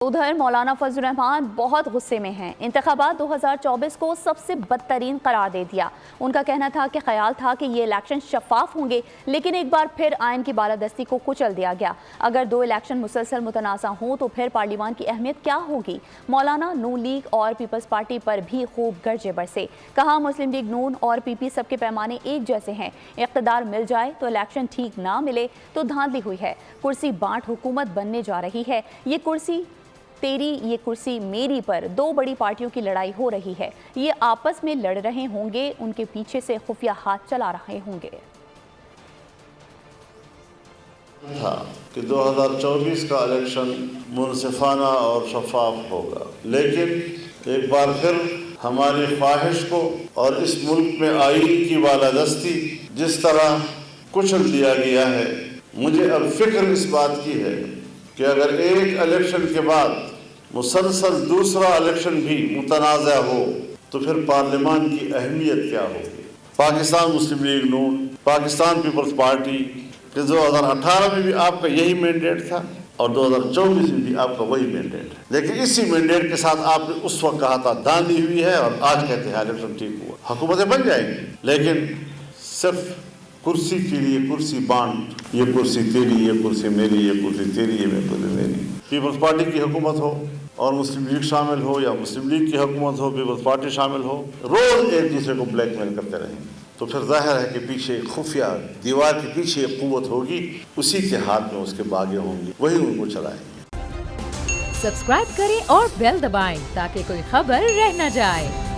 उधर मौलाना फजल रहमान बहुत गुस्से में हैं। इंतखाबात 2024 को सबसे बदतरीन करार दे दिया। उनका कहना था कि ख्याल था कि ये इलेक्शन शफाफ होंगे, लेकिन एक बार फिर आइन की बालादस्ती को कुचल दिया गया। अगर दो इलेक्शन मुसलसल मुतनाज़ा हों तो फिर पार्लियामान की अहमियत क्या होगी। मौलाना नून लीग और पीपल्स पार्टी पर भी खूब गरजे बरसे। कहा मुस्लिम लीग नून और पीपी सबके पैमाने एक जैसे हैं। इक़्तिदार मिल जाए तो इलेक्शन ठीक ना मिले तो धांधली हुई है। कुर्सी बांट हुकूमत बनने जा रही है। ये कुर्सी तेरी ये कुर्सी मेरी पर दो बड़ी पार्टियों की लड़ाई हो रही है। ये आपस में लड़ रहे होंगे, उनके पीछे से खुफिया हाथ चला रहे होंगे। था कि 2024 का इलेक्शन मुनसिफाना और शफाफ होगा, लेकिन एक बार फिर हमारी ख्वाहिश को और इस मुल्क में आइन की बालादस्ती जिस तरह कुचल दिया गया है, मुझे अब फिक्र इस बात की है कि अगर एक इलेक्शन के बाद मुसलसल दूसरा इलेक्शन भी मुतनाज़ा हो तो फिर पार्लियामान की अहमियत क्या होगी। पाकिस्तान मुस्लिम लीग नून, पाकिस्तान पीपल्स पार्टी के 2018 में भी आपका यही मैंडेट था और 2024 में भी आपका वही मैंडेट है, लेकिन इसी मैंडेट के साथ आपने उस वक्त कहा था धांधली हुई है और आज कहते हैं इलेक्शन ठीक हुआ। हुकूमतें बन जाएंगी, लेकिन सिर्फ कुर्सी के लिए कुर्सी बांट, ये कुर्सी तेरी, ये कुर्सी मेरी, ये कुर्सी तेरी, ये कुर्सी मेरी। पीपल्स पार्टी की हुकूमत हो और मुस्लिम लीग शामिल हो या मुस्लिम लीग की हुकूमत हो, पीपल्स पार्टी शामिल हो, रोज एक दूसरे को ब्लैकमेल करते रहेंगे तो फिर जाहिर है कि पीछे खुफिया दीवार के पीछे एक कुव्वत होगी, उसी के हाथ में उसके बागे होंगे, वही उनको चलाएंगे। सब्सक्राइब करें और बेल दबाएं ताकि कोई खबर रह न जाए।